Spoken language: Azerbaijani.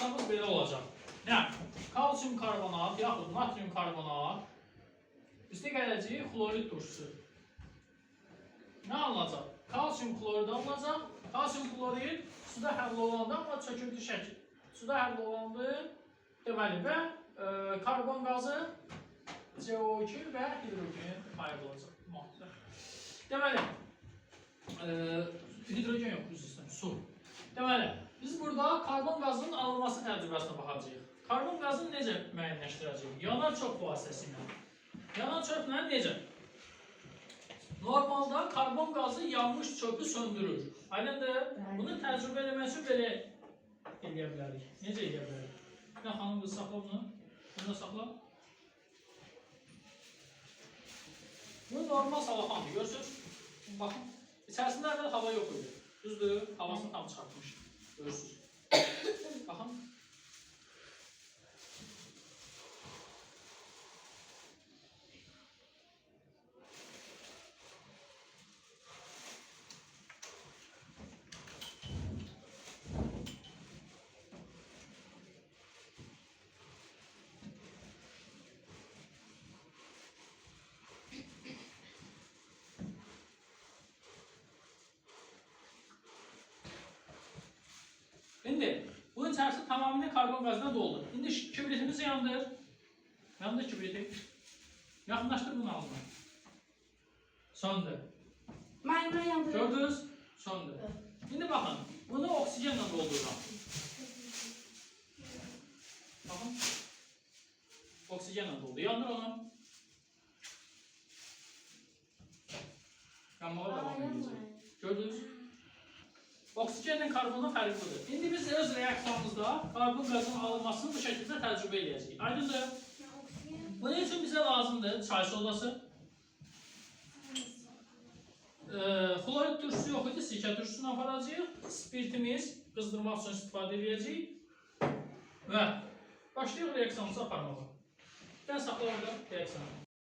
reaksiyonumuz belə olacaq. Nə? Kalsium karbonat yaxud natrium karbonat üstə gələcək xlorid turşusu. Nə alınacaq? Kalsium klorid alınacaq. Kalsium klorid suda həll olanda, amma çöküntü şəkli. Suda həll olandı, deməli və karbon qazı CO2 və hidrogen ayrılacaq. Deməli, hidrogen yox, üzrüstən, su. Deməli, biz burada karbon qazının alınması təcrübəsinə baxacağıq. Karbon qazını necə müəyyənləşdirəcəyik? Yanar çöp vasitəsilə. Yanar çöplə necə? Normalda karbon qazı yanmış çöpü söndürür. Aydındır? Bunu təcrübə eləmək üçün belə eləyə bilərik. Necə eləyə bilərik? Bir xanım qız saxla bunu. Bunu da saxla. Bu normal salafandır. Görürsünüz? Baxın. İçərisində əvvəl hava yox idi. Düzdür? Havasını tam çıxartmış. Görürsünüz? Baxın. Şimdi bunun içerisinde tamamıyla karbon gazına doldu. Şimdi kibritimizi yandır. Yandır kibriti. Yakınlaştır bunu ağzına. Söndü. Ben yandırıyorum. Gördünüz? Söndü. Evet. Şimdi bakın. Bunu oksijenle dolduracağım. Bakın. Oksijenle doldu. Yandır onu. Yanmağa devam edecek. Gördünüz? Oksijenlə karbonun fərqlidir. İndi biz öz reaksiyonumuzda karbon qazının alınmasını bu şəkildə təcrübə edəcəyik. Aydındır? Bunun üçün bizə lazımdır çay sodası. Xlorid turşusu yox idi, sirkə turşusunu aparacağıq. Spirtimiz qızdırmaq üçün istifadə edəcəyik. Və başlayıq reaksiyonumuzu aparmağa. Gəl saxla orada reaksiyonu.